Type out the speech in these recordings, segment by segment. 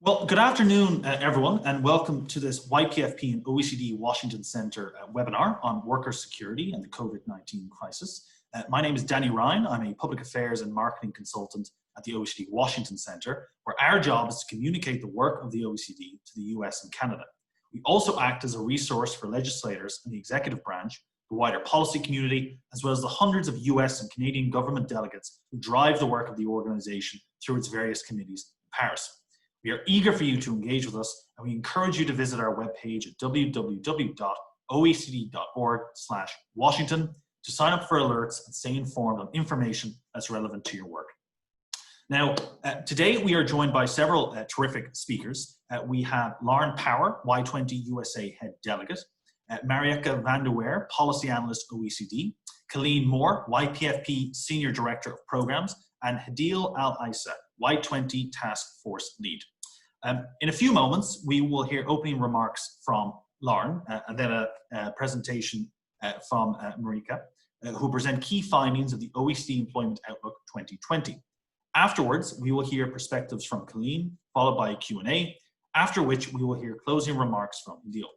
Well, good afternoon, everyone, and welcome to this YPFP and OECD Washington Center webinar on worker security and the COVID-19 crisis. My name is Danny Ryan. I'm a public affairs and marketing consultant at the OECD Washington Center, where our job is to communicate the work of the OECD to the US and Canada. We also act as a resource for legislators in the executive branch, the wider policy community, as well as the hundreds of US and Canadian government delegates who drive the work of the organization through its various committees in Paris. We are eager for you to engage with us, and we encourage you to visit our webpage at www.oecd.org/Washington to sign up for alerts and stay informed on information that's relevant to your work. Now, today we are joined by several terrific speakers. We have Lauren Power, Y20 USA Head Delegate, Marieke van der Weer, Policy Analyst OECD, Colleen Moore, YPFP Senior Director of Programs, and Hadil Al-Isa, Y20 Task Force Lead. In a few moments, we will hear opening remarks from Lauren and then a presentation from Marieke, who present key findings of the OECD Employment Outlook 2020. Afterwards, we will hear perspectives from Colleen, followed by a Q&A, after which we will hear closing remarks from Hadil.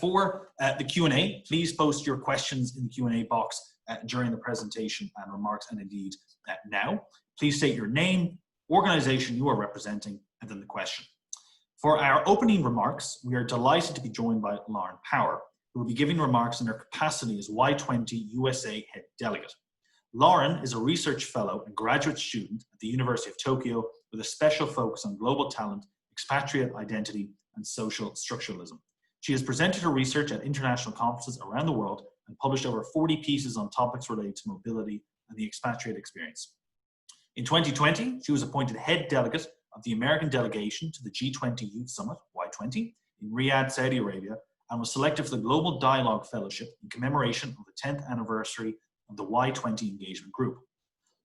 For the Q&A, please post your questions in the Q&A box during the presentation and remarks, and indeed now. Please state your name, organization you are representing, and then the question. For our opening remarks, we are delighted to be joined by Lauren Power, who will be giving remarks in her capacity as Y20 USA Head Delegate. Lauren is a research fellow and graduate student at the University of Tokyo with a special focus on global talent, expatriate identity, and social structuralism. She has presented her research at international conferences around the world and published over 40 pieces on topics related to mobility and the expatriate experience. In 2020, she was appointed head delegate of the American delegation to the G20 Youth Summit, Y20, in Riyadh, Saudi Arabia, and was selected for the Global Dialogue Fellowship in commemoration of the 10th anniversary of the Y20 engagement group.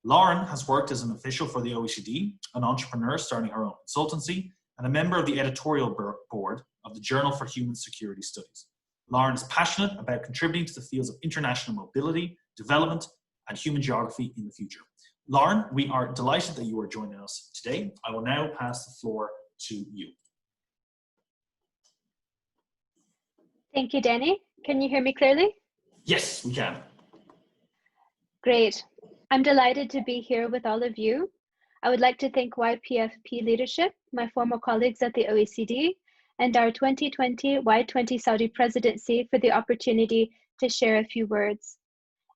Lauren has worked as an official for the OECD, an entrepreneur starting her own consultancy, and a member of the editorial board of the Journal for Human Security Studies. Lauren is passionate about contributing to the fields of international mobility, development, and human geography in the future. Lauren, we are delighted that you are joining us today. I will now pass the floor to you. Thank you, Danny. Can you hear me clearly? Yes, we can. Great. I'm delighted to be here with all of you. I would like to thank YPFP leadership, my former colleagues at the OECD, and our 2020 Y20 Saudi presidency for the opportunity to share a few words.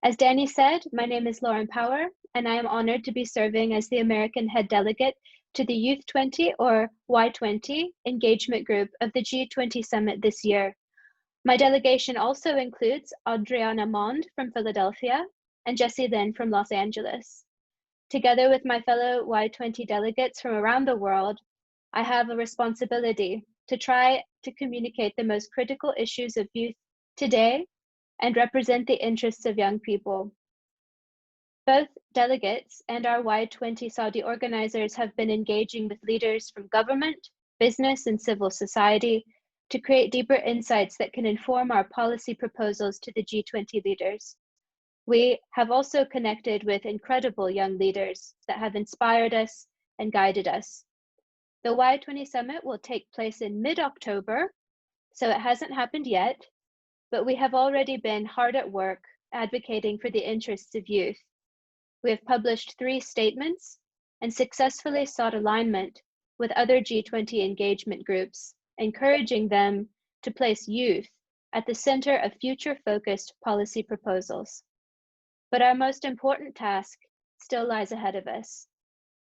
As Danny said, my name is Lauren Power, and I am honored to be serving as the American head delegate to the Youth 20 or Y20 engagement group of the G20 Summit this year. My delegation also includes Adriana Mond from Philadelphia and Jessie Lin from Los Angeles. Together with my fellow Y20 delegates from around the world, I have a responsibility to try to communicate the most critical issues of youth today and represent the interests of young people. Both delegates and our Y20 Saudi organizers have been engaging with leaders from government, business, and civil society to create deeper insights that can inform our policy proposals to the G20 leaders. We have also connected with incredible young leaders that have inspired us and guided us. The Y20 Summit will take place in mid-October, so it hasn't happened yet, but we have already been hard at work advocating for the interests of youth. We have published 3 statements and successfully sought alignment with other G20 engagement groups, encouraging them to place youth at the center of future-focused policy proposals. But our most important task still lies ahead of us.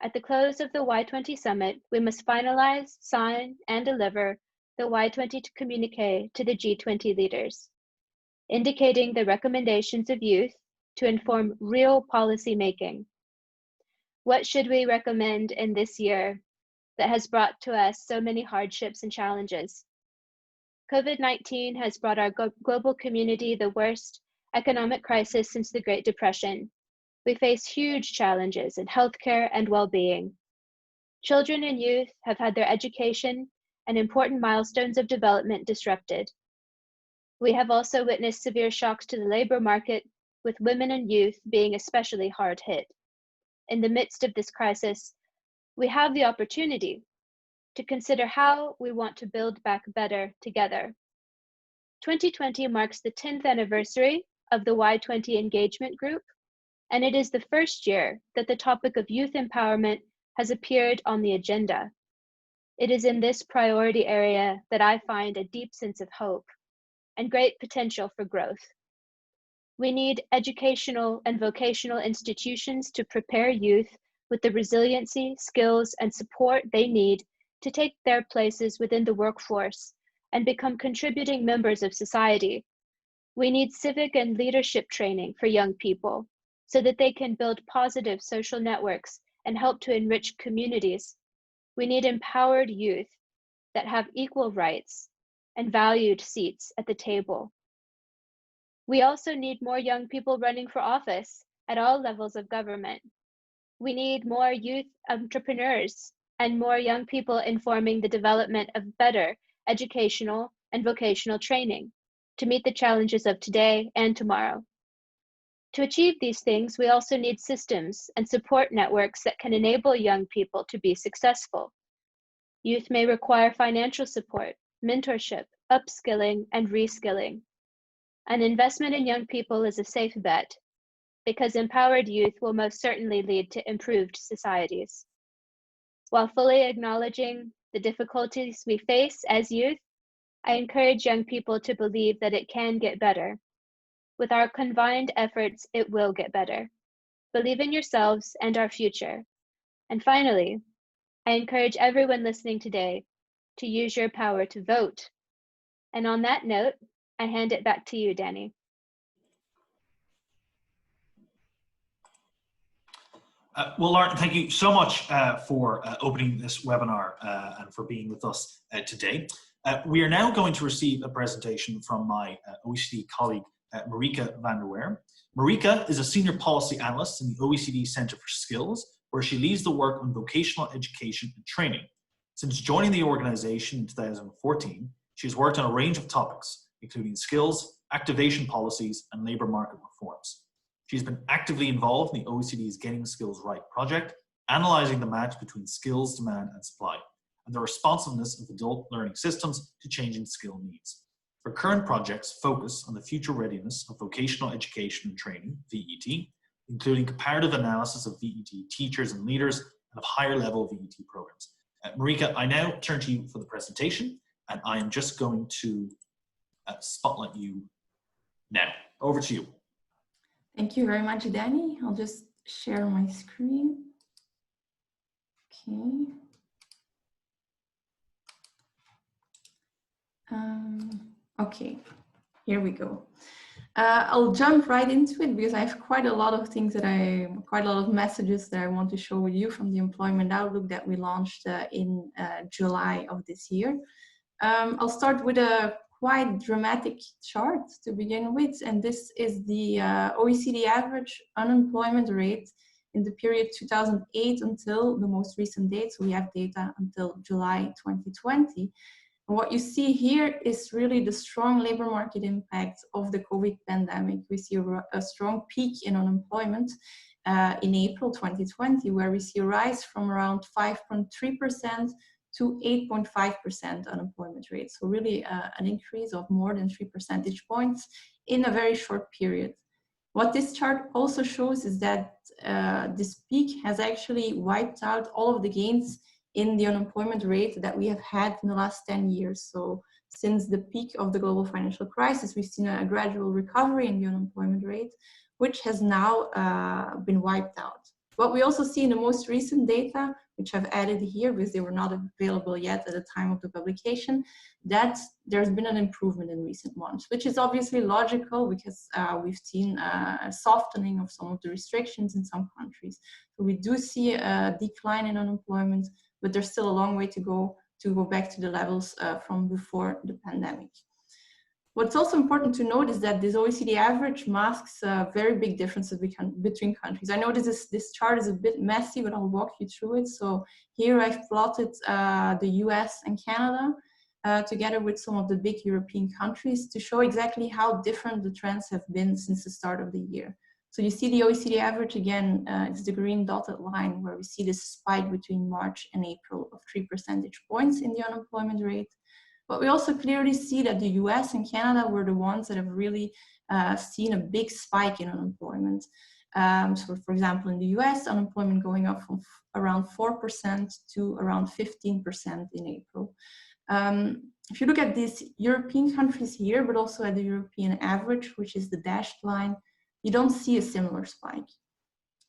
At the close of the Y20 Summit, we must finalize, sign, and deliver the Y20 communique to the G20 leaders, indicating the recommendations of youth to inform real policy making. What should we recommend in this year that has brought to us so many hardships and challenges? COVID-19 has brought our global community the worst economic crisis since the Great Depression. We face huge challenges in healthcare and well-being. Children and youth have had their education and important milestones of development disrupted. We have also witnessed severe shocks to the labor market, with women and youth being especially hard hit. In the midst of this crisis, we have the opportunity to consider how we want to build back better together. 2020 marks the 10th anniversary of the Y20 engagement group, and it is the first year that the topic of youth empowerment has appeared on the agenda. It is in this priority area that I find a deep sense of hope and great potential for growth. We need educational and vocational institutions to prepare youth with the resiliency, skills, and support they need to take their places within the workforce and become contributing members of society. We need civic and leadership training for young people so that they can build positive social networks and help to enrich communities. We need empowered youth that have equal rights and valued seats at the table. We also need more young people running for office at all levels of government. We need more youth entrepreneurs and more young people informing the development of better educational and vocational training to meet the challenges of today and tomorrow. To achieve these things, we also need systems and support networks that can enable young people to be successful. Youth may require financial support, mentorship, upskilling, and reskilling. An investment in young people is a safe bet because empowered youth will most certainly lead to improved societies. While fully acknowledging the difficulties we face as youth, I encourage young people to believe that it can get better. With our combined efforts, it will get better. Believe in yourselves and our future. And finally, I encourage everyone listening today to use your power to vote. And on that note, I hand it back to you, Danny. Well, Lauren, thank you so much for opening this webinar and for being with us today. We are now going to receive a presentation from my OECD colleague, Marika van der Weer. Marika is a senior policy analyst in the OECD Center for Skills, where she leads the work on vocational education and training. Since joining the organization in 2014, she has worked on a range of topics, including skills, activation policies, and labor market reforms. She's been actively involved in the OECD's Getting Skills Right project, analyzing the match between skills, demand, and supply, and the responsiveness of adult learning systems to changing skill needs. Her current projects focus on the future readiness of vocational education and training, VET, including comparative analysis of VET teachers and leaders and of higher level VET programs. Marika, I now turn to you for the presentation, and I am just going to spotlight you now. Over to you. Thank you very much, Danny. I'll just share my screen. Okay. Okay, here we go. I'll jump right into it because I have quite a lot of things quite a lot of messages that I want to show with you from the Employment Outlook that we launched in July of this year. I'll start with a quite dramatic chart to begin with, and this is the OECD average unemployment rate in the period 2008 until the most recent date. So we have data until July 2020. And what you see here is really the strong labor market impact of the COVID pandemic. We see a strong peak in unemployment in April 2020, where we see a rise from around 5.3% to 8.5% unemployment rate. So really an increase of more than 3 percentage points in a very short period. What this chart also shows is that this peak has actually wiped out all of the gains in the unemployment rate that we have had in the last 10 years. So since the peak of the global financial crisis, we've seen a gradual recovery in the unemployment rate, which has now been wiped out. What we also see in the most recent data, which I've added here because they were not available yet at the time of the publication, that there's been an improvement in recent months, which is obviously logical because we've seen a softening of some of the restrictions in some countries. So we do see a decline in unemployment, but there's still a long way to go back to the levels from before the pandemic. What's also important to note is that this OECD average masks very big differences between countries. I know this chart is a bit messy, but I'll walk you through it. So here I've plotted the US and Canada together with some of the big European countries to show exactly how different the trends have been since the start of the year. So you see the OECD average again, it's the green dotted line where we see this spike between March and April of 3 percentage points in the unemployment rate. But we also clearly see that the US and Canada were the ones that have really seen a big spike in unemployment. So for example, in the US, unemployment going up from around 4% to around 15% in April. If you look at these European countries here, but also at the European average, which is the dashed line, you don't see a similar spike.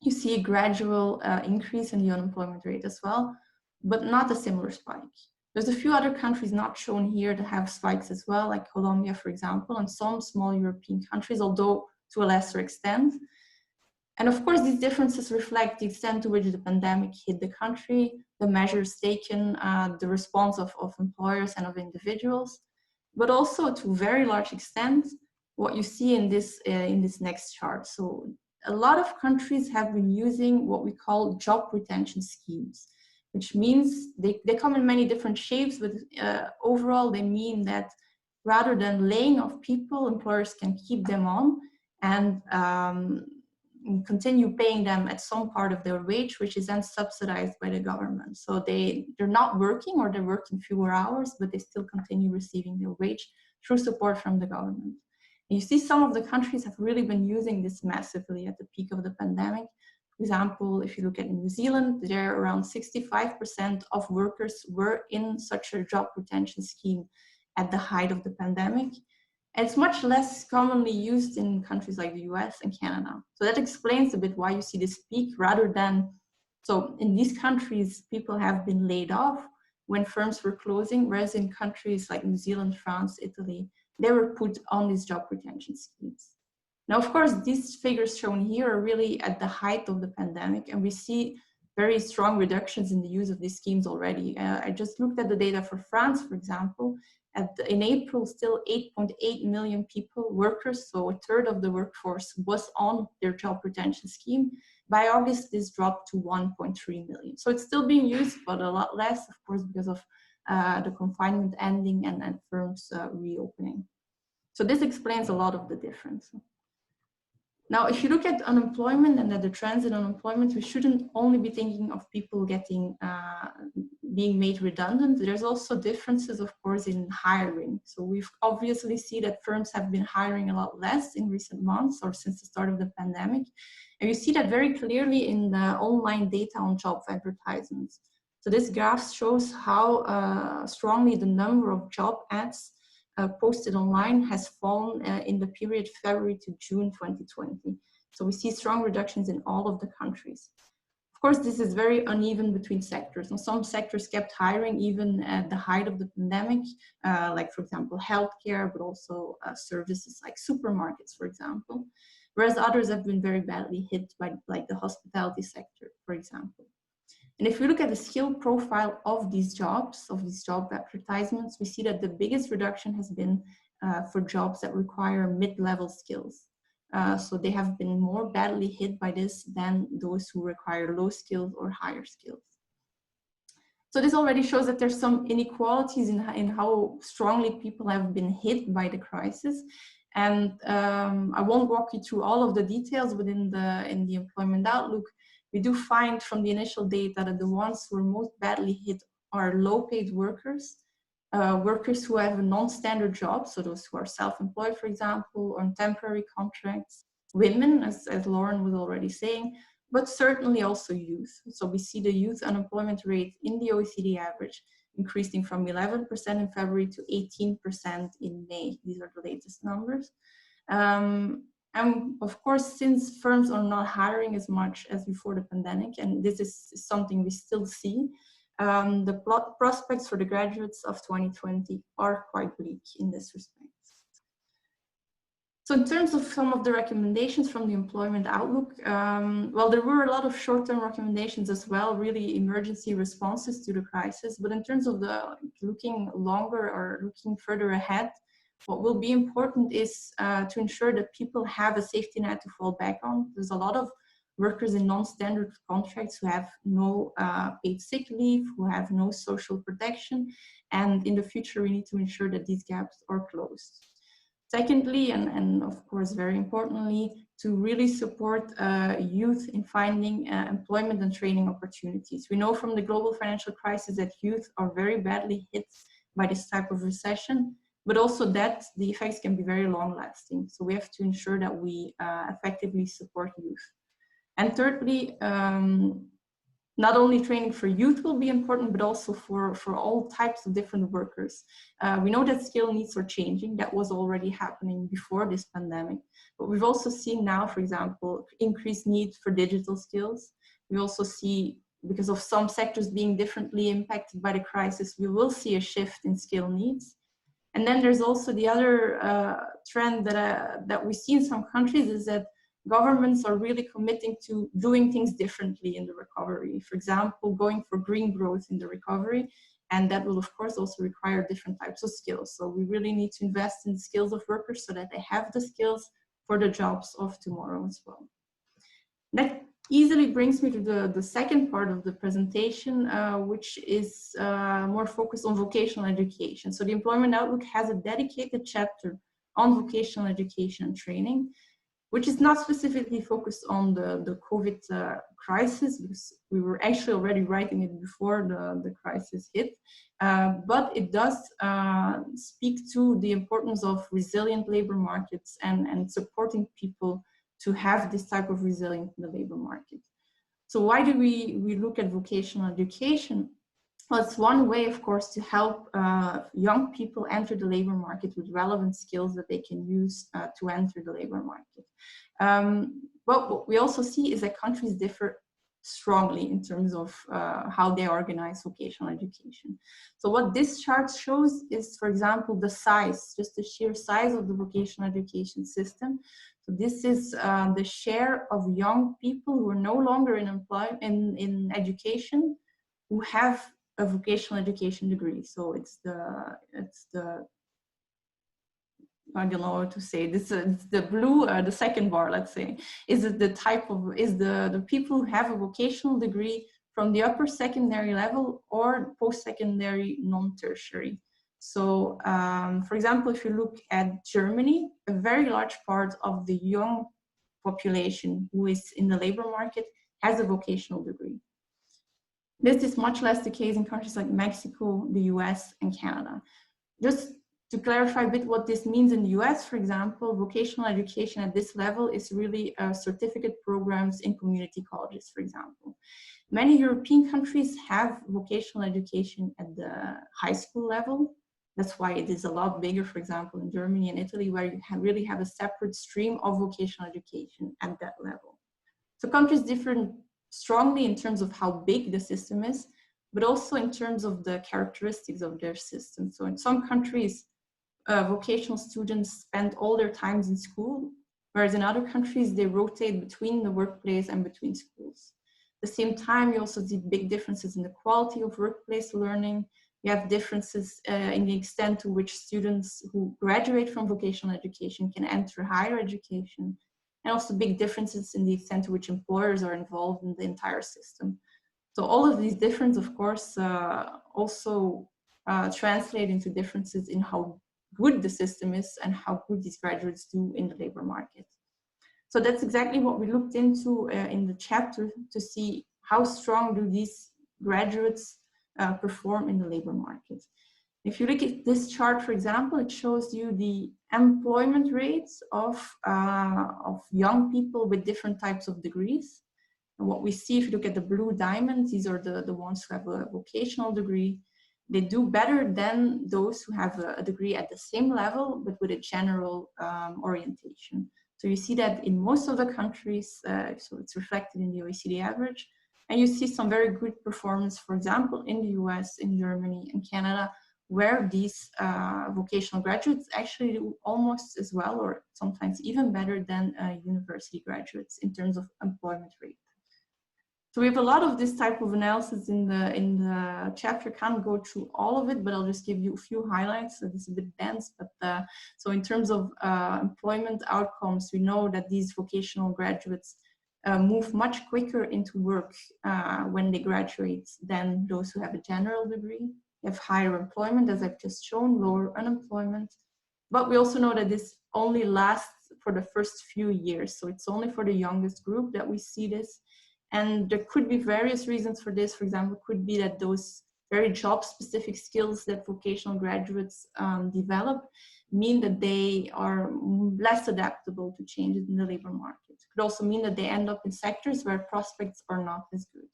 You see a gradual increase in the unemployment rate as well, but not a similar spike. There's a few other countries not shown here that have spikes as well, like Colombia, for example, and some small European countries, although to a lesser extent. And of course, these differences reflect the extent to which the pandemic hit the country, the measures taken, the response of employers and of individuals, but also to a very large extent, what you see in this next chart. So a lot of countries have been using what we call job retention schemes, which means they come in many different shapes, but overall they mean that rather than laying off people, employers can keep them on and continue paying them at some part of their wage, which is then subsidized by the government. So they're not working, or they're working fewer hours, but they still continue receiving their wage through support from the government. And you see some of the countries have really been using this massively at the peak of the pandemic. For example, if you look at New Zealand, there around 65% of workers were in such a job retention scheme at the height of the pandemic. And it's much less commonly used in countries like the US and Canada. So that explains a bit why you see this peak rather than, so in these countries, people have been laid off when firms were closing, whereas in countries like New Zealand, France, Italy, they were put on these job retention schemes. Now, of course, these figures shown here are really at the height of the pandemic, and we see very strong reductions in the use of these schemes already. I just looked at the data for France, for example. In April, still 8.8 million people, workers, so a third of the workforce was on their job retention scheme. By August, this dropped to 1.3 million. So it's still being used, but a lot less, of course, because of the confinement ending and firms reopening. So this explains a lot of the difference. Now, if you look at unemployment and at the trends in unemployment, we shouldn't only be thinking of people being made redundant. There's also differences, of course, in hiring. So we've obviously seen that firms have been hiring a lot less in recent months or since the start of the pandemic. And you see that very clearly in the online data on job advertisements. So this graph shows how strongly the number of job ads posted online has fallen in the period February to June 2020. So we see strong reductions in all of the countries. Of course, this is very uneven between sectors. And some sectors kept hiring even at the height of the pandemic, like, for example, healthcare, but also services like supermarkets, for example. Whereas others have been very badly hit by, like, the hospitality sector, for example. And if we look at the skill profile of these job advertisements, we see that the biggest reduction has been for jobs that require mid-level skills. So they have been more badly hit by this than those who require low skills or higher skills. So this already shows that there's some inequalities in how strongly people have been hit by the crisis. And I won't walk you through all of the details, but in the employment outlook, we do find from the initial data that the ones who are most badly hit are low-paid workers, workers who have a non-standard job, so those who are self-employed, for example, or on temporary contracts, women, as Lauren was already saying, but certainly also youth. So we see the youth unemployment rate in the OECD average increasing from 11% in February to 18% in May. These are the latest numbers. And of course, since firms are not hiring as much as before the pandemic, and this is something we still see, the prospects for the graduates of 2020 are quite bleak in this respect. So in terms of some of the recommendations from the employment outlook, well, there were a lot of short-term recommendations as well, really emergency responses to the crisis. But in terms of looking longer or looking further ahead, what will be important is to ensure that people have a safety net to fall back on. There's a lot of workers in non-standard contracts who have no paid sick leave, who have no social protection. And in the future, we need to ensure that these gaps are closed. Secondly, and of course, very importantly, to really support youth in finding employment and training opportunities. We know from the global financial crisis that youth are very badly hit by this type of recession, but also that the effects can be very long lasting. So we have to ensure that we effectively support youth. And thirdly, not only training for youth will be important, but also for all types of different workers. We know that skill needs are changing. That was already happening before this pandemic. But we've also seen now, for example, increased need for digital skills. We also see, because of some sectors being differently impacted by the crisis, we will see a shift in skill needs. And then there's also the other trend that we see in some countries is that governments are really committing to doing things differently in the recovery. For example, going for green growth in the recovery. And that will, of course, also require different types of skills. So we really need to invest in the skills of workers so that they have the skills for the jobs of tomorrow as well. That easily brings me to the second part of the presentation, which is more focused on vocational education. So the Employment Outlook has a dedicated chapter on vocational education and training, which is not specifically focused on the COVID crisis, because we were actually already writing it before the crisis hit. But it does speak to the importance of resilient labor markets and supporting people to have this type of resilience in the labor market. So why do we look at vocational education? Well, it's one way, of course, to help young people enter the labor market with relevant skills that they can use to enter the labor market. But what we also see is that countries differ strongly in terms of how they organize vocational education. So what this chart shows is, for example, the size, just the sheer size of the vocational education system. So this is the share of young people who are no longer in education, who have a vocational education degree. So it's the I don't know what to say. This is the blue, the second bar, let's say, is it the type of, is the people who have a vocational degree from the upper secondary level or post-secondary non-tertiary. So, for example, if you look at Germany, a very large part of the young population who is in the labor market has a vocational degree. This is much less the case in countries like Mexico, the US, and Canada. Just to clarify a bit what this means in the US, for example, vocational education at this level is really certificate programs in community colleges, for example. Many European countries have vocational education at the high school level. That's why it is a lot bigger, for example, in Germany and Italy, where you really have a separate stream of vocational education at that level. So countries differ strongly in terms of how big the system is, but also in terms of the characteristics of their system. So in some countries, vocational students spend all their times in school, whereas in other countries, they rotate between the workplace and between schools. At the same time, you also see big differences in the quality of workplace learning. You have differences in the extent to which students who graduate from vocational education can enter higher education, and also big differences in the extent to which employers are involved in the entire system. So all of these differences, of course, also translate into differences in how good the system is and how good these graduates do in the labor market. So that's exactly what we looked into in the chapter, to see how strong do these graduates perform in the labor market. If you look at this chart, for example, it shows you the employment rates of young people with different types of degrees. And what we see, if you look at the blue diamonds, these are the ones who have a vocational degree. They do better than those who have a degree at the same level, but with a general orientation. So you see that in most of the countries, so it's reflected in the OECD average, and you see some very good performance, for example, in the US, in Germany, and Canada, where these vocational graduates actually do almost as well, or sometimes even better than university graduates in terms of employment rate. So we have a lot of this type of analysis in the chapter. Can't go through all of it, but I'll just give you a few highlights. So this is a bit dense, but so in terms of employment outcomes, we know that these vocational graduates move much quicker into work when they graduate than those who have a general degree. They have higher employment, as I've just shown, lower unemployment. But we also know that this only lasts for the first few years. So it's only for the youngest group that we see this. And there could be various reasons for this. For example, could be that those very job-specific skills that vocational graduates develop mean that they are less adaptable to changes in the labor market. It could also mean that they end up in sectors where prospects are not as good.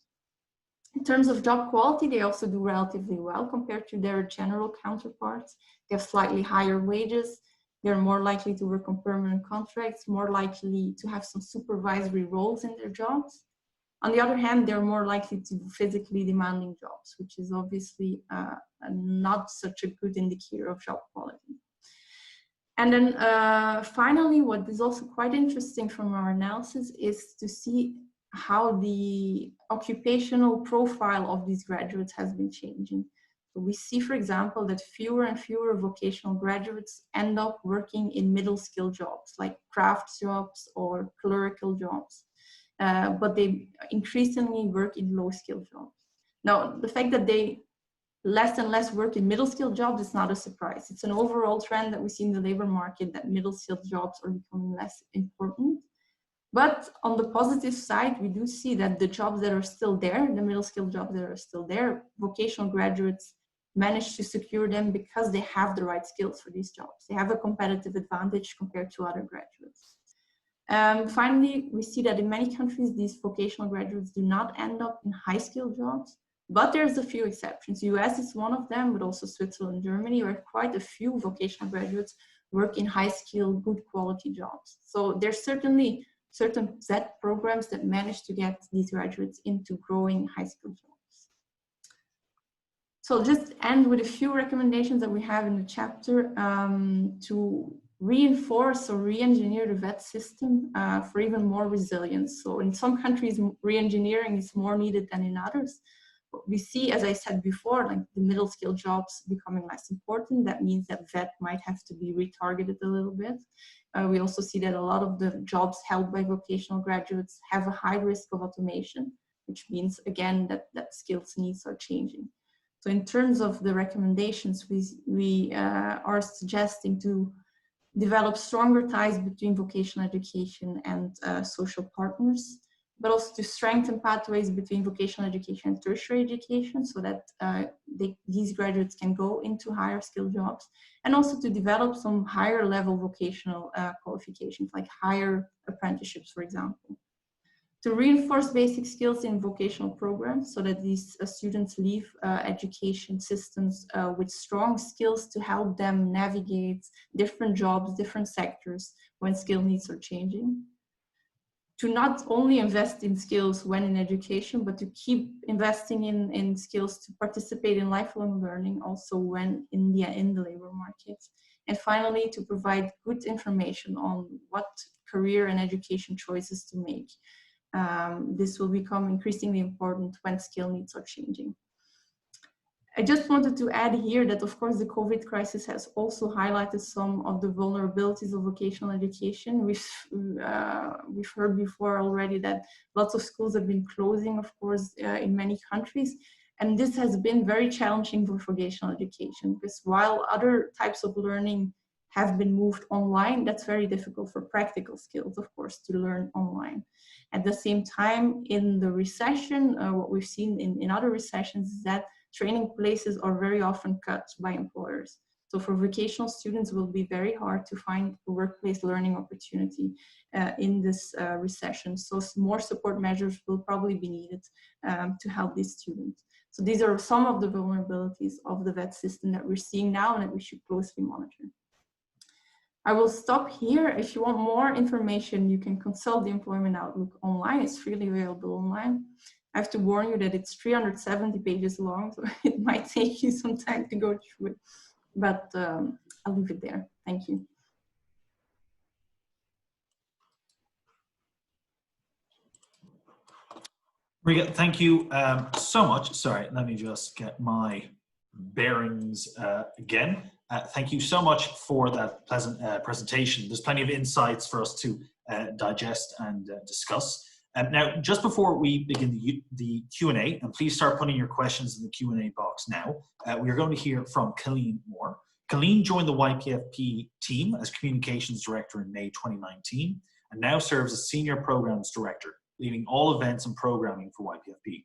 In terms of job quality, they also do relatively well compared to their general counterparts. They have slightly higher wages. They're more likely to work on permanent contracts, more likely to have some supervisory roles in their jobs. On the other hand, they're more likely to do physically demanding jobs, which is obviously not such a good indicator of job quality. And then finally, what is also quite interesting from our analysis is to see how the occupational profile of these graduates has been changing. So we see, for example, that fewer and fewer vocational graduates end up working in middle skill jobs like craft jobs or clerical jobs, but they increasingly work in low skill jobs. Now, the fact that they less and less work in middle skill jobs is not a surprise. It's an overall trend that we see in the labor market that middle skill jobs are becoming less important. But on the positive side, we do see that the jobs that are still there, the middle skill jobs that are still there, vocational graduates manage to secure them because they have the right skills for these jobs. They have a competitive advantage compared to other graduates. Finally, we see that in many countries, these vocational graduates do not end up in high skill jobs, but there's a few exceptions. The US is one of them, but also Switzerland and Germany, where quite a few vocational graduates work in high skill, good quality jobs. So there's certainly certain set programs that manage to get these graduates into growing high skill jobs. So I'll just end with a few recommendations that we have in the chapter to reinforce or re-engineer the VET system for even more resilience. So in some countries, re-engineering is more needed than in others. But we see, as I said before, like the middle skill jobs becoming less important. That means that VET might have to be retargeted a little bit. We also see that a lot of the jobs held by vocational graduates have a high risk of automation, which means, again, that skills needs are changing. So in terms of the recommendations, we are suggesting to develop stronger ties between vocational education and social partners, but also to strengthen pathways between vocational education and tertiary education so that these graduates can go into higher skill jobs, and also to develop some higher level vocational qualifications like higher apprenticeships, for example. To reinforce basic skills in vocational programs so that these students leave education systems with strong skills to help them navigate different jobs, different sectors when skill needs are changing. To not only invest in skills when in education, but to keep investing in skills to participate in lifelong learning also when in the labor market. And finally, to provide good information on what career and education choices to make. This will become increasingly important when skill needs are changing. I just wanted to add here that, of course, the COVID crisis has also highlighted some of the vulnerabilities of vocational education. We've heard before already that lots of schools have been closing, of course, in many countries. And this has been very challenging for vocational education, because while other types of learning have been moved online, that's very difficult for practical skills, of course, to learn online. At the same time, in the recession, what we've seen in other recessions is that training places are very often cut by employers. So for vocational students, it will be very hard to find a workplace learning opportunity in this recession. So more support measures will probably be needed to help these students. So these are some of the vulnerabilities of the VET system that we're seeing now and that we should closely monitor. I will stop here. If you want more information, you can consult the Employment Outlook online. It's freely available online. I have to warn you that it's 370 pages long, so it might take you some time to go through it, but I'll leave it there. Thank you. Riga, thank you so much. Sorry, let me just get my bearings again. Thank you so much for that pleasant presentation. There's plenty of insights for us to digest and discuss. Now, just before we begin the Q&A, and please start putting your questions in the Q&A box now, we are going to hear from Colleen Moore, Colleen joined the YPFP team as Communications Director in May 2019 and now serves as Senior Programs Director, leading all events and programming for YPFP.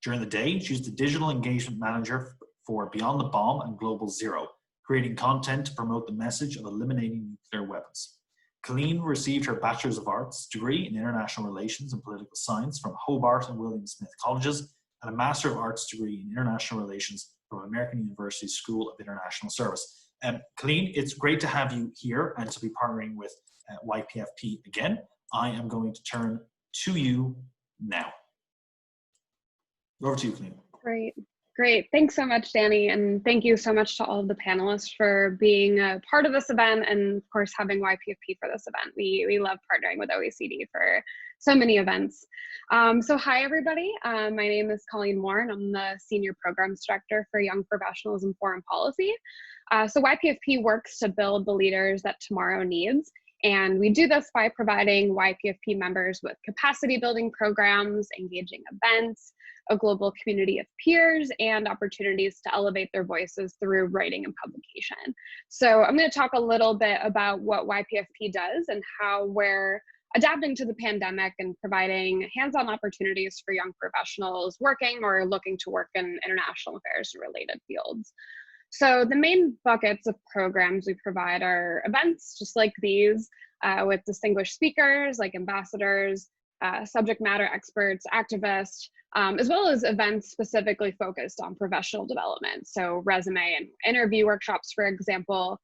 During the day, she's the Digital Engagement Manager for Beyond the Bomb and Global Zero, creating content to promote the message of eliminating nuclear weapons. Colleen received her Bachelor's of Arts degree in International Relations and Political Science from Hobart and William Smith Colleges and a Master of Arts degree in International Relations from American University School of International Service. Colleen, it's great to have you here and to be partnering with YPFP again. I am going to turn to you now. Over to you, Colleen. Great. Thanks so much, Danny. And thank you so much to all of the panelists for being a part of this event and, of course, having YPFP for this event. We love partnering with OECD for so many events. So hi, everybody. My name is Colleen Moore, and I'm the Senior Programs Director for Young Professionals in Foreign Policy. So YPFP works to build the leaders that tomorrow needs. And we do this by providing YPFP members with capacity building programs, engaging events, a global community of peers, and opportunities to elevate their voices through writing and publication. So I'm going to talk a little bit about what YPFP does and how we're adapting to the pandemic and providing hands-on opportunities for young professionals working or looking to work in international affairs and related fields. So the main buckets of programs we provide are events just like these with distinguished speakers like ambassadors, subject matter experts, activists, as well as events specifically focused on professional development. So resume and interview workshops, for example.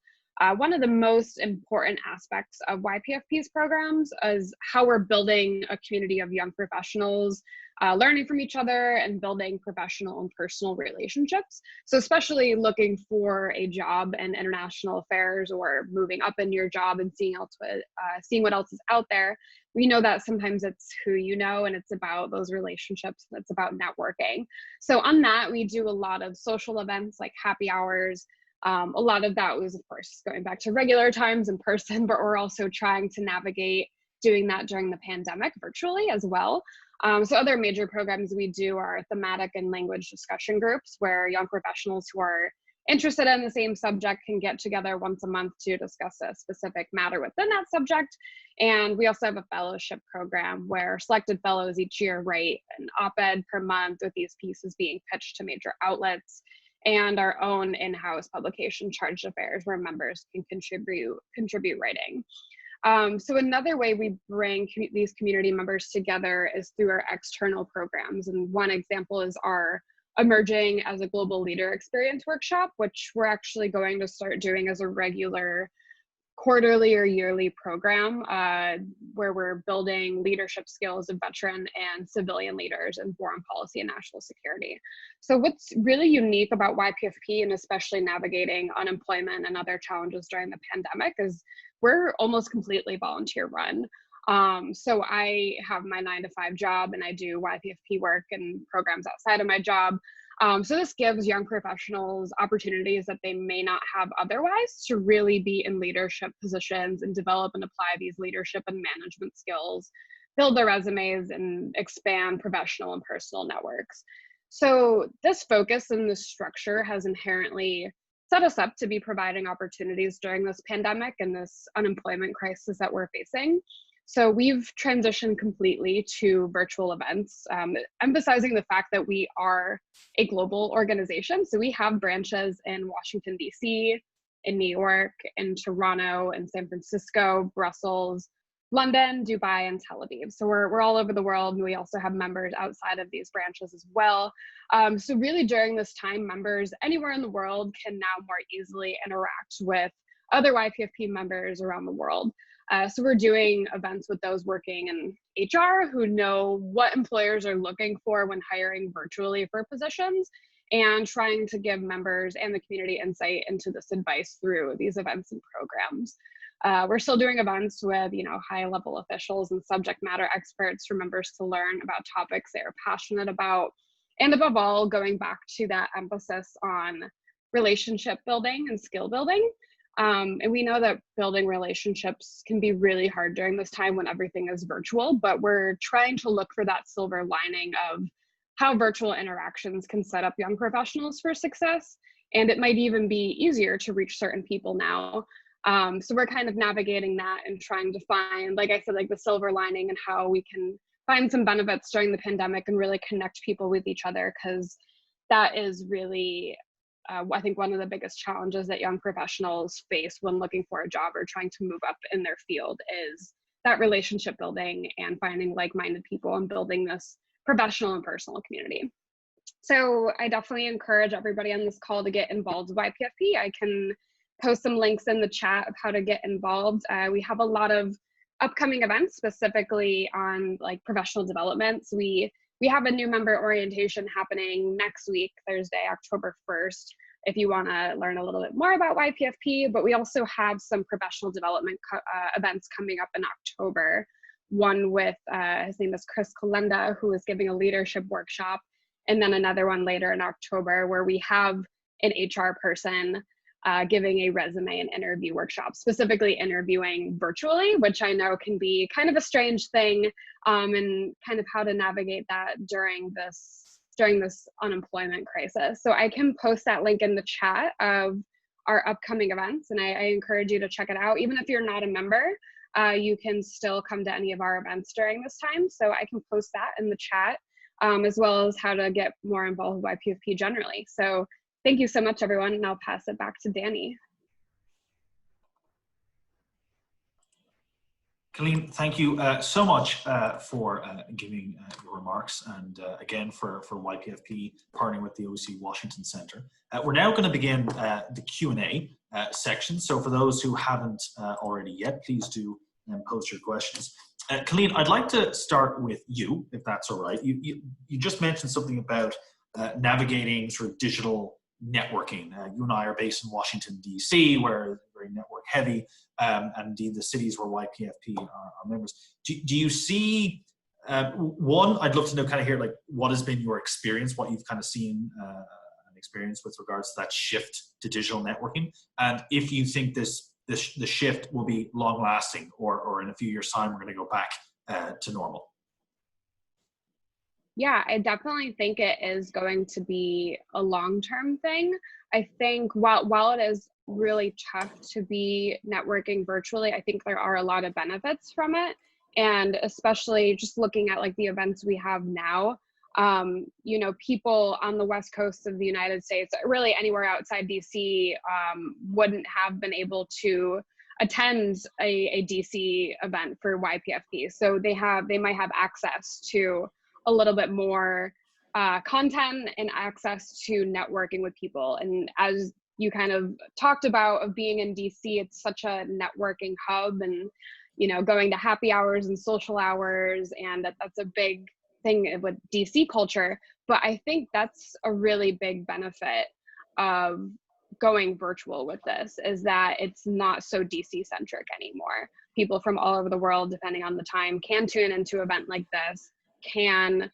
One of the most important aspects of YPFP's programs is how we're building a community of young professionals, learning from each other and building professional and personal relationships. So especially looking for a job in international affairs or moving up in your job and seeing what else is out there, we know that sometimes it's who you know and it's about those relationships and it's about networking. So on that, we do a lot of social events like happy hours. A lot of that was, of course, going back to regular times in person, but we're also trying to navigate doing that during the pandemic virtually as well. So other major programs we do are thematic and language discussion groups where young professionals who are interested in the same subject can get together once a month to discuss a specific matter within that subject. And we also have a fellowship program where selected fellows each year write an op-ed per month with these pieces being pitched to major outlets, and our own in-house publication, Charged Affairs, where members can contribute writing. So another way we bring these community members together is through our external programs. And one example is our Emerging as a Global Leader Experience workshop, which we're actually going to start doing as a regular quarterly or yearly program where we're building leadership skills of veteran and civilian leaders in foreign policy and national security. So what's really unique about YPFP, and especially navigating unemployment and other challenges during the pandemic, is we're almost completely volunteer run. So I have my 9-to-5 job and I do YPFP work and programs outside of my job. So this gives young professionals opportunities that they may not have otherwise to really be in leadership positions and develop and apply these leadership and management skills, build their resumes, and expand professional and personal networks. So this focus and this structure has inherently set us up to be providing opportunities during this pandemic and this unemployment crisis that we're facing. So we've transitioned completely to virtual events, emphasizing the fact that we are a global organization. So we have branches in Washington, D.C., in New York, in Toronto, in San Francisco, Brussels, London, Dubai, and Tel Aviv. So we're all over the world, and we also have members outside of these branches as well. So really during this time, members anywhere in the world can now more easily interact with other YPFP members around the world. So we're doing events with those working in HR who know what employers are looking for when hiring virtually for positions, and trying to give members and the community insight into this advice through these events and programs. We're still doing events with, high-level officials and subject matter experts for members to learn about topics they are passionate about, and above all, going back to that emphasis on relationship building and skill building. And we know that building relationships can be really hard during this time when everything is virtual, but we're trying to look for that silver lining of how virtual interactions can set up young professionals for success, and it might even be easier to reach certain people now. So we're kind of navigating that and trying to find, like I said, like the silver lining and how we can find some benefits during the pandemic and really connect people with each other, because that is really, I think, one of the biggest challenges that young professionals face when looking for a job or trying to move up in their field is that relationship building and finding like-minded people and building this professional and personal community. So I definitely encourage everybody on this call to get involved with YPFP. I can post some links in the chat of how to get involved. We have a lot of upcoming events specifically on like professional developments. We have a new member orientation happening next week, Thursday, October 1st, if you want to learn a little bit more about YPFP, but we also have some professional development events coming up in October. One with, his name is Chris Kalenda, who is giving a leadership workshop, and then another one later in October where we have an HR person giving a resume and interview workshop, specifically interviewing virtually, which I know can be kind of a strange thing, and kind of how to navigate that during this unemployment crisis. So I can post that link in the chat of our upcoming events, and I encourage you to check it out. Even if you're not a member, you can still come to any of our events during this time. So I can post that in the chat, as well as how to get more involved with YPFP generally. So thank you so much, everyone, and I'll pass it back to Danny. Colleen, thank you so much for giving your remarks, and again for YPFP partnering with the OECD Washington Center. We're now going to begin the Q&A section. So for those who haven't already yet, please do post your questions. Colleen, I'd like to start with you, if that's all right. You just mentioned something about navigating sort of digital networking. You and I are based in Washington, D.C., where very network heavy, and indeed the cities where YPFP are members. Do you see, one, I'd love to know, kind of hear like what has been your experience, what you've kind of seen and experienced with regards to that shift to digital networking, and if you think the shift will be long lasting, or in a few years' time we're going to go back to normal. Yeah, I definitely think it is going to be a long-term thing. I think while it is really tough to be networking virtually, I think there are a lot of benefits from it. And especially just looking at like the events we have now, you know, people on the West Coast of the United States, really anywhere outside DC, wouldn't have been able to attend a DC event for YPFP. So they might have access to a little bit more content and access to networking with people. And as you kind of talked about of being in DC, it's such a networking hub, and, you know, going to happy hours and social hours, and that's a big thing with DC culture. But I think that's a really big benefit of going virtual with this, is that it's not so DC centric anymore. People from all over the world, depending on the time, can tune into an event like this, can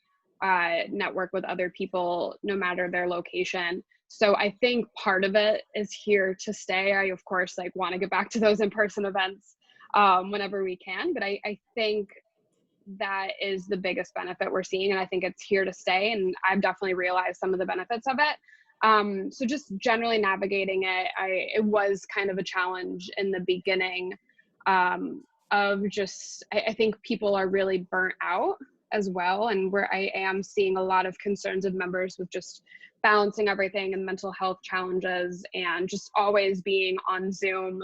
network with other people no matter their location. So I think part of it is here to stay. I, of course, like want to get back to those in-person events whenever we can, but I think that is the biggest benefit we're seeing, and I think it's here to stay, and I've definitely realized some of the benefits of it. So just generally navigating it, it was kind of a challenge in the beginning of just, I think people are really burnt out as well, and where I am seeing a lot of concerns of members with just balancing everything and mental health challenges and just always being on Zoom.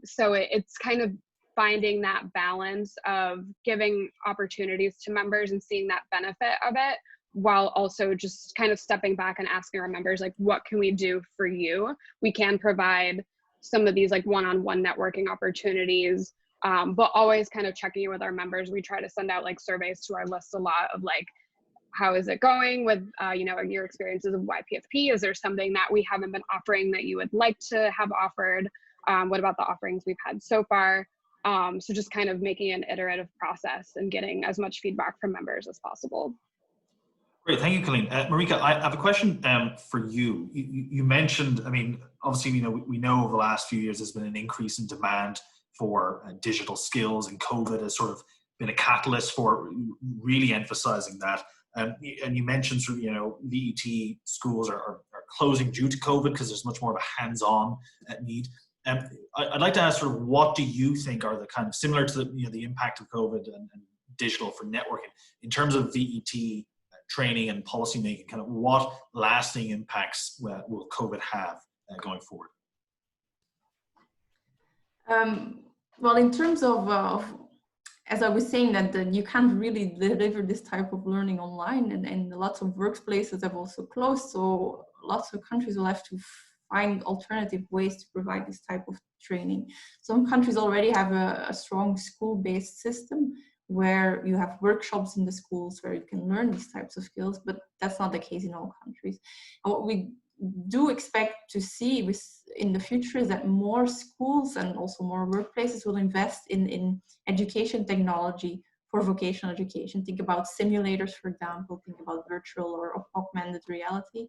So it's kind of finding that balance of giving opportunities to members and seeing that benefit of it, while also just kind of stepping back and asking our members, like, what can we do for you? We can provide some of these like one-on-one networking opportunities, but always kind of checking in with our members. We try to send out like surveys to our list a lot of like, how is it going with, you know, your experiences of YPFP? Is there something that we haven't been offering that you would like to have offered? What about the offerings we've had so far? So just kind of making an iterative process and getting as much feedback from members as possible. Great, thank you, Colleen. Marika, I have a question for you. You mentioned, I mean, obviously, you know, we know over the last few years there's been an increase in demand for digital skills, and COVID has sort of been a catalyst for really emphasizing that. And you mentioned, sort of, you know, VET schools are closing due to COVID because there's much more of a hands-on need. I'd like to ask sort of what do you think are the kind of similar to the impact of COVID and digital for networking in terms of VET training and policy making, kind of what lasting impacts will COVID have going forward? Well, in terms of as I was saying, that you can't really deliver this type of learning online, and lots of workplaces have also closed, so lots of countries will have to find alternative ways to provide this type of training. Some countries already have a strong school-based system where you have workshops in the schools where you can learn these types of skills, but that's not the case in all countries. And what we do expect to see in the future is that more schools and also more workplaces will invest in education technology for vocational education. Think about simulators, for example, think about virtual or augmented reality.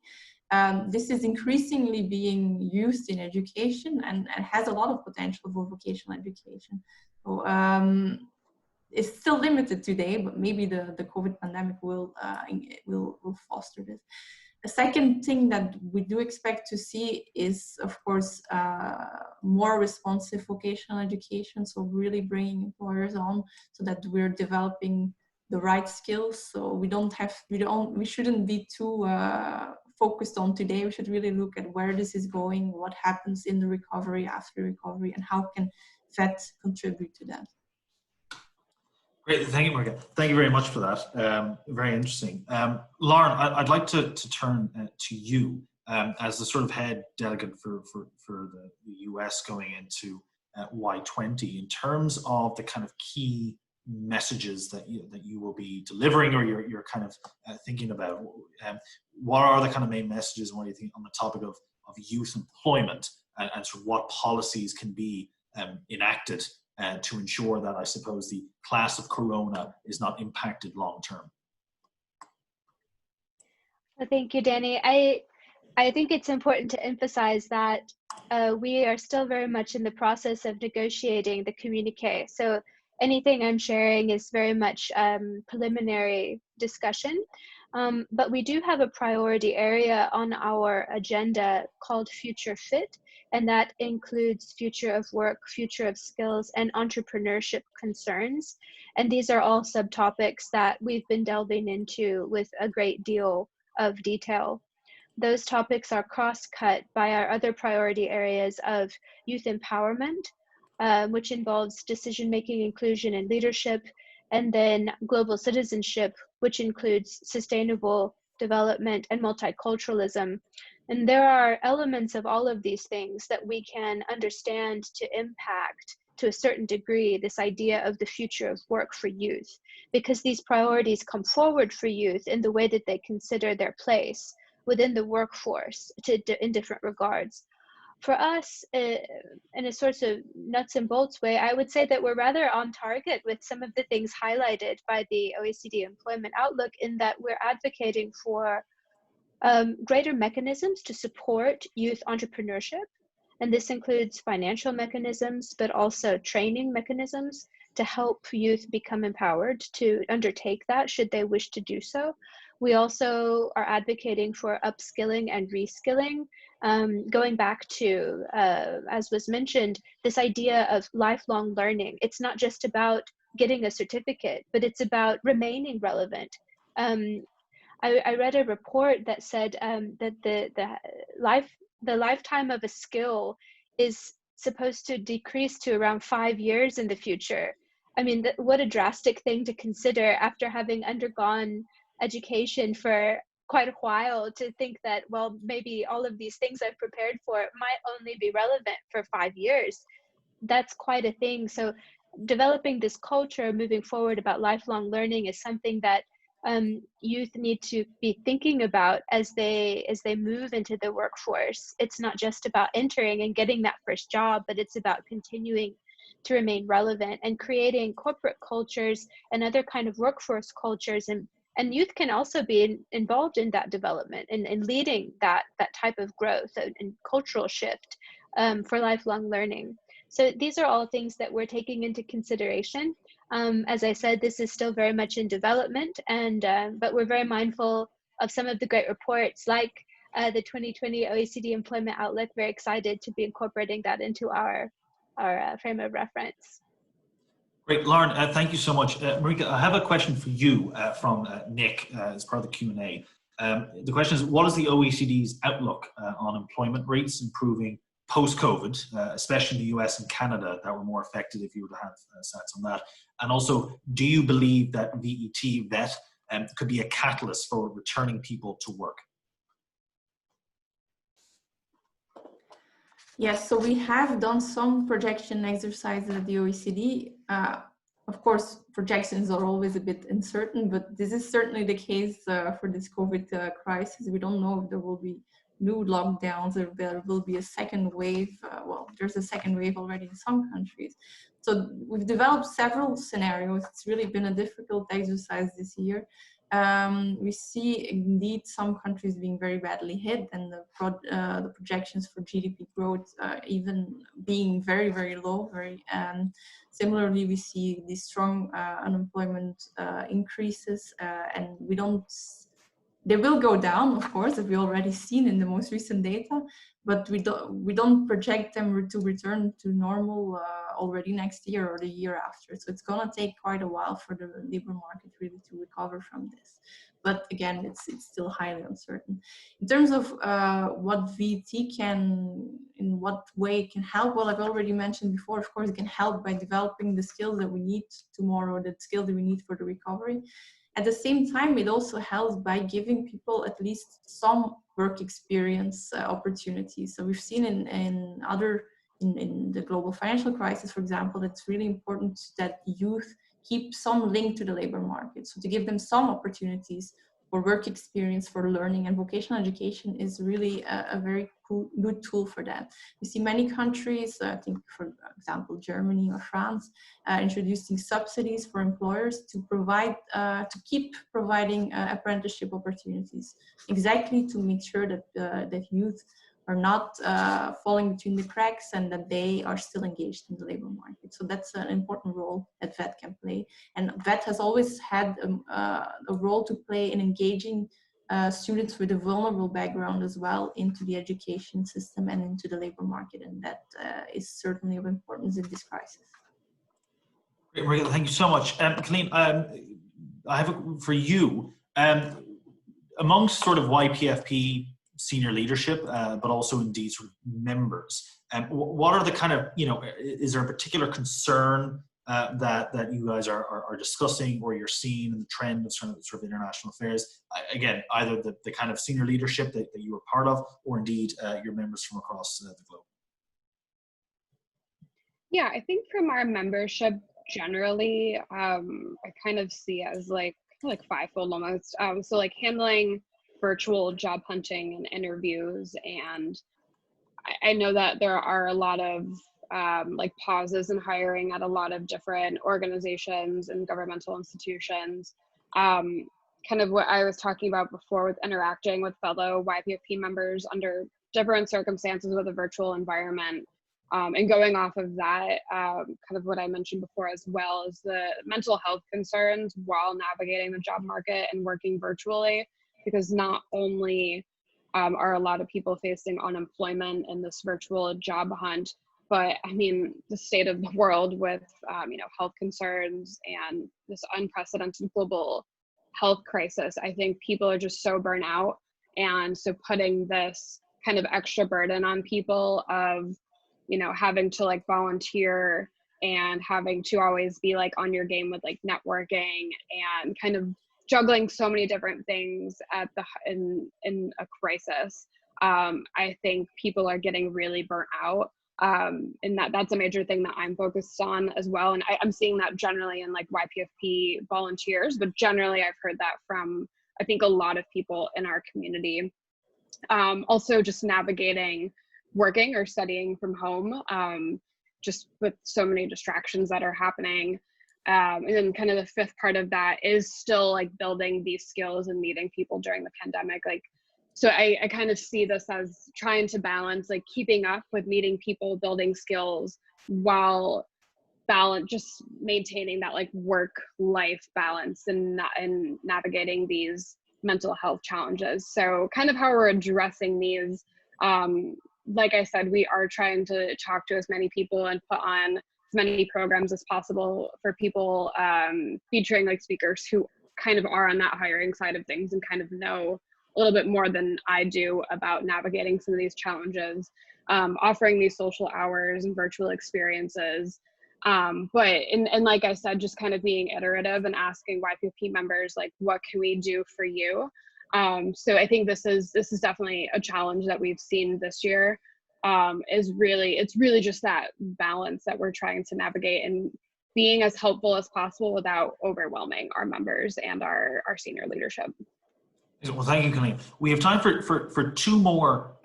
This is increasingly being used in education and has a lot of potential for vocational education. So it's still limited today, but maybe the COVID pandemic will foster this. The second thing that we do expect to see is, of course, more responsive vocational education. So really bringing employers on so that we're developing the right skills. So we shouldn't be too focused on today. We should really look at where this is going, what happens in the recovery, after recovery, and how can VET contribute to that. Great, thank you, Marga. Thank you very much for that. Very interesting. Lauren, I'd like to turn to you as the sort of head delegate for the US going into Y20 in terms of the kind of key messages that you will be delivering or you're kind of thinking about. What are the kind of main messages and what do you think on the topic of youth employment and sort of what policies can be enacted to ensure that, I suppose, the class of Corona is not impacted long term? Well, thank you, Danny. I think it's important to emphasize that we are still very much in the process of negotiating the communique. So anything I'm sharing is very much preliminary discussion. But we do have a priority area on our agenda called Future Fit, and that includes future of work, future of skills, and entrepreneurship concerns. And these are all subtopics that we've been delving into with a great deal of detail. Those topics are cross-cut by our other priority areas of youth empowerment, which involves decision-making, inclusion, and leadership, and then global citizenship, which includes sustainable development and multiculturalism. And there are elements of all of these things that we can understand to impact, to a certain degree, this idea of the future of work for youth, because these priorities come forward for youth in the way that they consider their place within the workforce in different regards. For us, in a sort of nuts and bolts way, I would say that we're rather on target with some of the things highlighted by the OECD Employment Outlook, in that we're advocating for greater mechanisms to support youth entrepreneurship. And this includes financial mechanisms, but also training mechanisms to help youth become empowered to undertake that should they wish to do so. We also are advocating for upskilling and reskilling, going back to, as was mentioned, this idea of lifelong learning. It's not just about getting a certificate, but it's about remaining relevant. I read a report that said that the lifetime of a skill is supposed to decrease to around 5 years in the future. I mean, what a drastic thing to consider after having undergone education for quite a while, to think that, well, maybe all of these things I've prepared for might only be relevant for 5 years. That's quite a thing. So developing this culture moving forward about lifelong learning is something that youth need to be thinking about as they move into the workforce. It's not just about entering and getting that first job, but it's about continuing to remain relevant and creating corporate cultures and other kind of workforce cultures. And youth can also be involved in that development and leading that type of growth and cultural shift for lifelong learning. So these are all things that we're taking into consideration. As I said, this is still very much in development, but we're very mindful of some of the great reports like the 2020 OECD Employment Outlook. Very excited to be incorporating that into our frame of reference. Great, Lauren, thank you so much. Marika, I have a question for you from Nick as part of the Q&A. The question is, what is the OECD's outlook on employment rates improving post-COVID, especially in the US and Canada that were more affected, if you were to have stats on that? And also, do you believe that VET could be a catalyst for returning people to work? Yes, so we have done some projection exercises at the OECD. Of course, projections are always a bit uncertain, but this is certainly the case for this COVID crisis. We don't know if there will be new lockdowns or there will be a second wave. Well, there's a second wave already in some countries. So we've developed several scenarios. It's really been a difficult exercise this year. We see indeed some countries being very badly hit, and the projections for GDP growth even being very, very low. Similarly, we see these strong unemployment increases, and they will go down, of course, as we already seen in the most recent data, but we don't project them to return to normal already next year or the year after. So it's gonna take quite a while for the labor market really to recover from this. But again, it's still highly uncertain. In terms of what VT can, in what way it can help, well, I've already mentioned before, of course, it can help by developing the skills that we need tomorrow, the skills that we need for the recovery. At the same time, it also helps by giving people at least some work experience opportunities. So we've seen in the global financial crisis, for example, it's really important that youth keep some link to the labor market. So to give them some opportunities for work experience, for learning, and vocational education is really a very good tool for that. We see many countries, I think for example, Germany or France, introducing subsidies for employers to provide, to keep providing apprenticeship opportunities, exactly to make sure that, that youth are not falling between the cracks and that they are still engaged in the labor market. So that's an important role that VET can play. And VET has always had a role to play in engaging students with a vulnerable background as well into the education system and into the labor market. And that is certainly of importance in this crisis. Great, Marika, thank you so much. Colleen, I have for you, amongst sort of YPFP senior leadership, but also indeed sort of members, what are the kind of, is there a particular concern that you guys are discussing, or you're seeing in the trend of sort of international affairs? Again, either the kind of senior leadership that you were part of, or indeed your members from across the globe. Yeah, I think from our membership generally, I kind of see as like fivefold almost. So like handling virtual job hunting and interviews, and I know that there are a lot of like pauses in hiring at a lot of different organizations and governmental institutions. Kind of what I was talking about before with interacting with fellow YPFP members under different circumstances with a virtual environment. And going off of that, kind of what I mentioned before as well, is the mental health concerns while navigating the job market and working virtually, because not only are a lot of people facing unemployment in this virtual job hunt, but I mean, the state of the world with health concerns and this unprecedented global health crisis, I think people are just so burnt out. And so putting this kind of extra burden on people of, having to like volunteer and having to always be like on your game with like networking and kind of juggling so many different things in a crisis. I think people are getting really burnt out. And that's a major thing that I'm focused on as well. And I'm seeing that generally in like YPFP volunteers, but generally I've heard that from, I think, a lot of people in our community. Also just navigating working or studying from home, just with so many distractions that are happening. And then kind of the fifth part of that is still like building these skills and meeting people during the pandemic. Like, so I kind of see this as trying to balance like keeping up with meeting people, building skills, while just maintaining that like work-life balance and navigating these mental health challenges. So kind of how we're addressing these, like I said, we are trying to talk to as many people and put on as many programs as possible for people, featuring like speakers who kind of are on that hiring side of things and kind of know a little bit more than I do about navigating some of these challenges, offering these social hours and virtual experiences. And like I said, just kind of being iterative and asking YPFP members, like, what can we do for you? So I think this is definitely a challenge that we've seen this year. It's really just that balance that we're trying to navigate and being as helpful as possible without overwhelming our members and our senior leadership. Well, thank you, Colleen. We have time for two more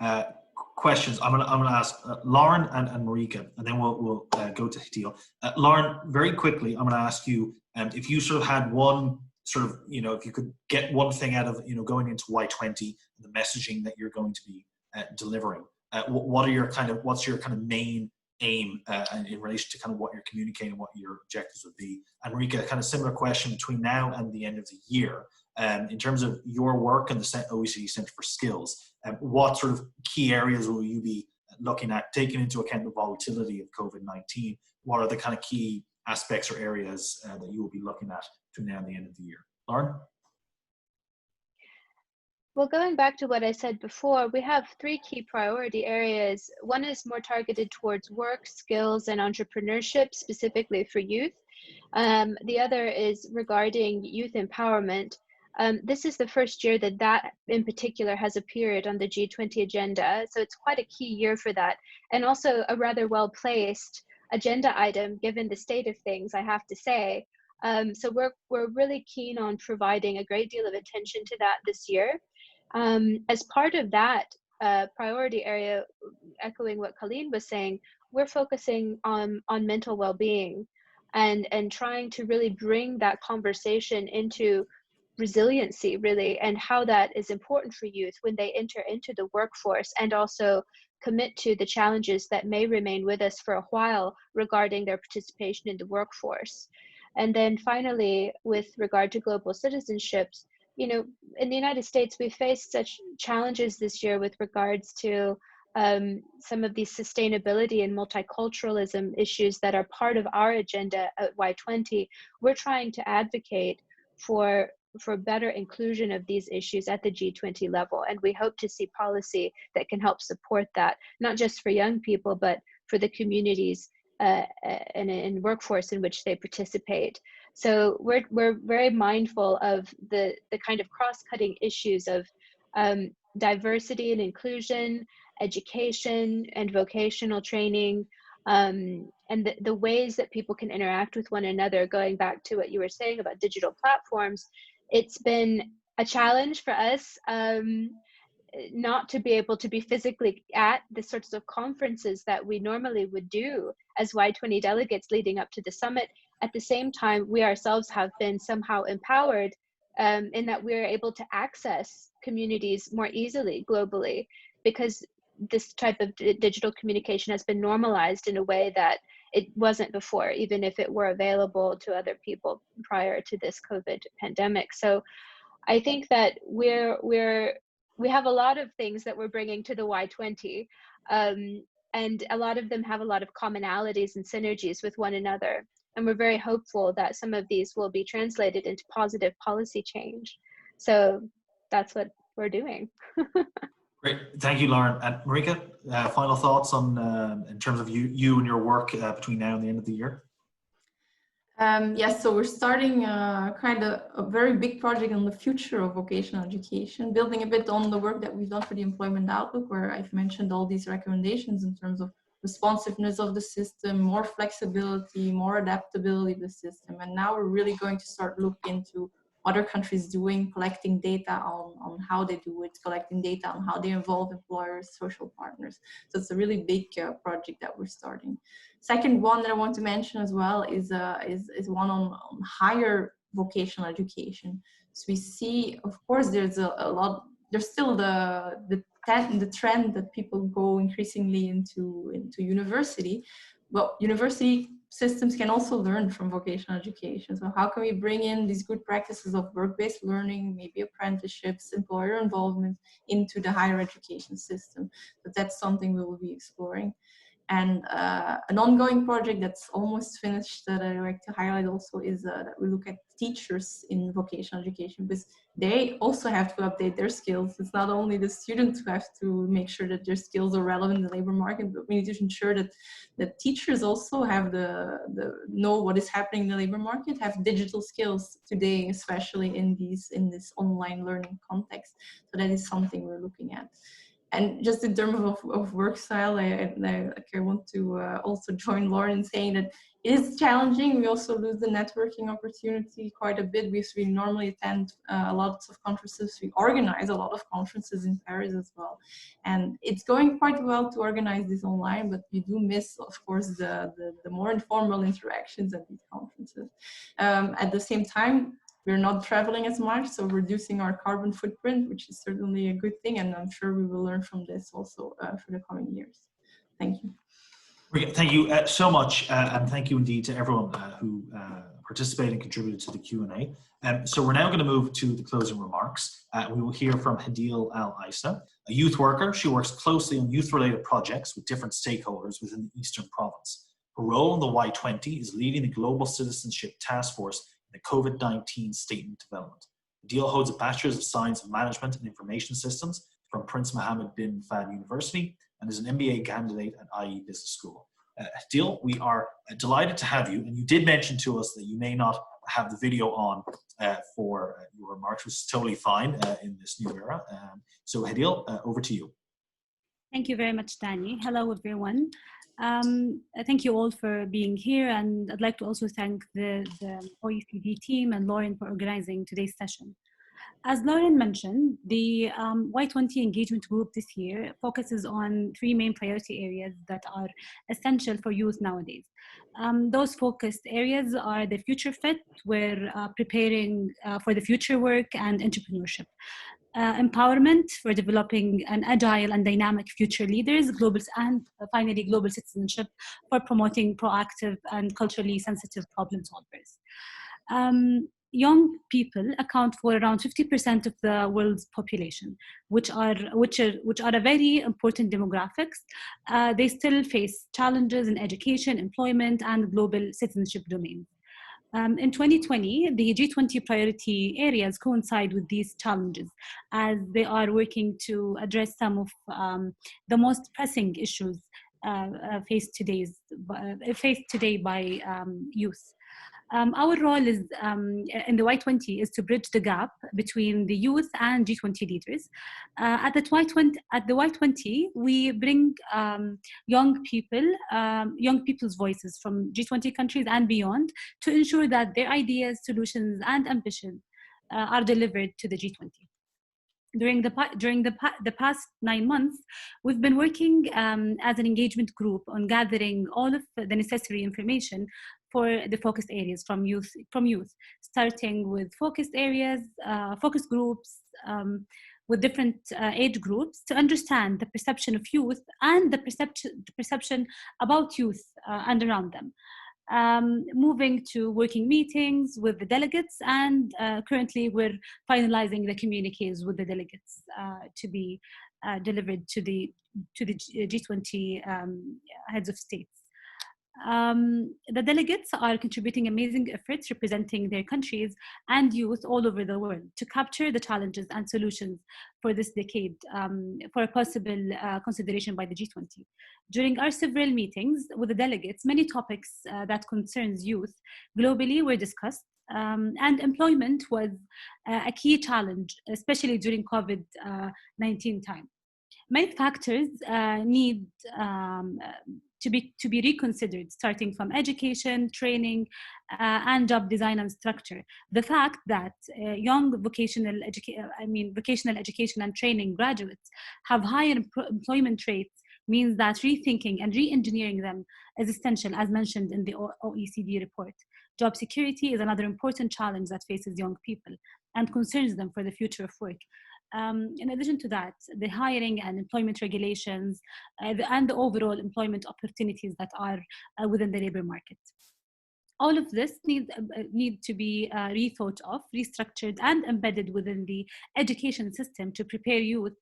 questions. I'm gonna ask Lauren and Marika, and then we'll go to Hatil. Lauren, very quickly, I'm gonna ask you if you sort of had one sort of, if you could get one thing out of going into Y20, the messaging that you're going to be delivering. What's your kind of main aim in relation to kind of what you're communicating, what your objectives would be? And Marika, kind of similar question between now and the end of the year. In terms of your work and the OECD Centre for Skills, what sort of key areas will you be looking at, taking into account the volatility of COVID-19? What are the kind of key aspects or areas that you will be looking at between now and the end of the year? Lauren? Well, going back to what I said before, we have three key priority areas. One is more targeted towards work, skills, and entrepreneurship, specifically for youth. The other is regarding youth empowerment. This is the first year that in particular has appeared on the G20 agenda. So it's quite a key year for that. And also a rather well-placed agenda item given the state of things, I have to say. So we're really keen on providing a great deal of attention to that this year. As part of that priority area, echoing what Colleen was saying, we're focusing on mental well-being and trying to really bring that conversation into resiliency, really, and how that is important for youth when they enter into the workforce, and also commit to the challenges that may remain with us for a while regarding their participation in the workforce. And then finally, with regard to global citizenships, in the United States, we faced such challenges this year with regards to some of these sustainability and multiculturalism issues that are part of our agenda at Y20. We're trying to advocate for better inclusion of these issues at the G20 level. And we hope to see policy that can help support that, not just for young people, but for the communities and workforce in which they participate. So we're very mindful of the kind of cross-cutting issues of diversity and inclusion, education and vocational training, and the ways that people can interact with one another. Going back to what you were saying about digital platforms, it's been a challenge for us not to be able to be physically at the sorts of conferences that we normally would do as Y20 delegates leading up to the summit. At the same time, we ourselves have been somehow empowered in that we're able to access communities more easily globally, because this type of digital communication has been normalized in a way that it wasn't before, even if it were available to other people prior to this COVID pandemic. So I think that we have a lot of things that we're bringing to the Y20, and a lot of them have a lot of commonalities and synergies with one another. And we're very hopeful that some of these will be translated into positive policy change. So that's what we're doing. Great, thank you, Lauren. And Marika, final thoughts on in terms of you and your work between now and the end of the year? Yes, so we're starting kind of a very big project on the future of vocational education, building a bit on the work that we've done for the Employment Outlook, where I've mentioned all these recommendations in terms of responsiveness of the system, more flexibility, more adaptability of the system. And now we're really going to start looking into other countries doing, collecting data on how they do it, collecting data on how they involve employers, social partners. So it's a really big project that we're starting. Second one that I want to mention as well is one on higher vocational education. So we see, of course, there's there's still the trend that people go increasingly into university. Well, university systems can also learn from vocational education. So how can we bring in these good practices of work-based learning, maybe apprenticeships, employer involvement into the higher education system? But that's something we will be exploring. And an ongoing project that's almost finished that I like to highlight also is that we look at teachers in vocational education, because they also have to update their skills. It's not only the students who have to make sure that their skills are relevant in the labor market, but we need to ensure that the teachers also have the know what is happening in the labor market, have digital skills today, especially in this online learning context. So that is something we're looking at. And just in terms of work style, I want to also join Lauren in saying that it is challenging. We also lose the networking opportunity quite a bit, because we normally attend a lot of conferences. We organize a lot of conferences in Paris as well. And it's going quite well to organize this online, but we do miss, of course, the more informal interactions at these conferences. At the same time, we're not traveling as much, so reducing our carbon footprint, which is certainly a good thing, and I'm sure we will learn from this also for the coming years. Thank you. Thank you so much, and thank you indeed to everyone who participated and contributed to the Q&A. So we're now going to move to the closing remarks. We will hear from Hadil Al-Isa, a youth worker. She works closely on youth-related projects with different stakeholders within the Eastern Province. Her role in the Y20 is leading the Global Citizenship Task Force in the COVID-19 statement development. Hadil holds a Bachelor's of Science in Management and Information Systems from Prince Mohammed bin Fahd University and is an MBA candidate at IE Business School. Hadil, we are delighted to have you, and you did mention to us that you may not have the video on for your remarks, which is totally fine in this new era. So Hadil, over to you. Thank you very much, Danny. Hello, everyone. Thank you all for being here, and I'd like to also thank the OECD team and Lauren for organizing today's session. As Lauren mentioned, the Y20 engagement group this year focuses on three main priority areas that are essential for youth nowadays. Those focused areas are the future fit, we're preparing for the future work and entrepreneurship. Empowerment for developing an agile and dynamic future leaders, and finally global citizenship for promoting proactive and culturally sensitive problem solvers. Young people account for around 50% of the world's population, which are a very important demographics. They still face challenges in education, employment, and global citizenship domains. In 2020, the G20 priority areas coincide with these challenges as they are working to address some of the most pressing issues faced today by youth. Our role is in the Y20 is to bridge the gap between the youth and G20 leaders. At the Y20, we bring young people's voices from G20 countries and beyond to ensure that their ideas, solutions, and ambitions are delivered to the G20. During the past 9 months, we've been working as an engagement group on gathering all of the necessary information for the focused areas from youth, starting with focused areas, focus groups, with different age groups to understand the perception of youth and the perception about youth and around them. Moving to working meetings with the delegates, and currently we're finalizing the communiques with the delegates to be delivered to the G20 heads of states. The delegates are contributing amazing efforts representing their countries and youth all over the world to capture the challenges and solutions for this decade for a possible consideration by the G20. During our several meetings with the delegates, many topics that concerns youth globally were discussed, and employment was a key challenge, especially during COVID-19 time. Many factors need to be reconsidered, starting from education, training, and job design and structure. The fact that young vocational education and training graduates have higher employment rates means that rethinking and re-engineering them is essential, as mentioned in the OECD report. Job security is another important challenge that faces young people and concerns them for the future of work. In addition to that, the hiring and employment regulations and the overall employment opportunities that are within the labor market. All of this need to be rethought of, restructured, and embedded within the education system to prepare youth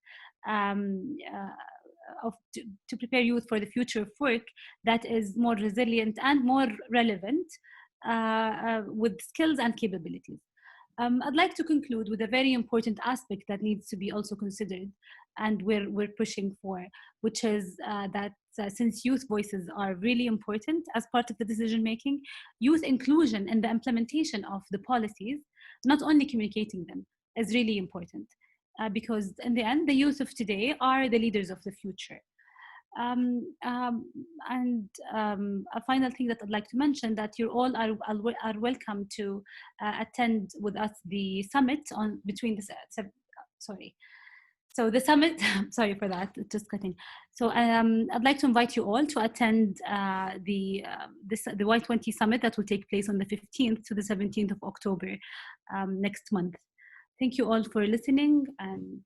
to prepare youth for the future of work that is more resilient and more relevant with skills and capabilities. I'd like to conclude with a very important aspect that needs to be also considered and we're pushing for, which is that since youth voices are really important as part of the decision making, youth inclusion in the implementation of the policies, not only communicating them, is really important. Because in the end, the youth of today are the leaders of the future. A final thing that I'd like to mention, that you all are welcome to attend with us the summit on between the So the summit, sorry for that, just cutting. So I'd like to invite you all to attend the Y20 summit that will take place on the 15th to the 17th of October next month. Thank you all for listening, and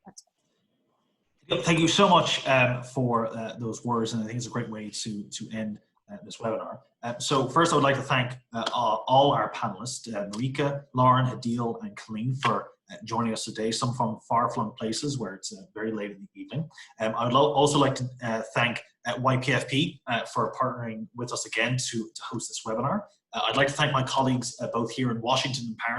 that's all. Thank you so much for those words, and I think it's a great way to end this webinar. So first, I would like to thank all our panelists, Marika, Lauren, Adil, and Colleen, for joining us today, some from far-flung places where it's very late in the evening. I would also like to thank YPFP for partnering with us again to host this webinar. I'd like to thank my colleagues both here in Washington and Paris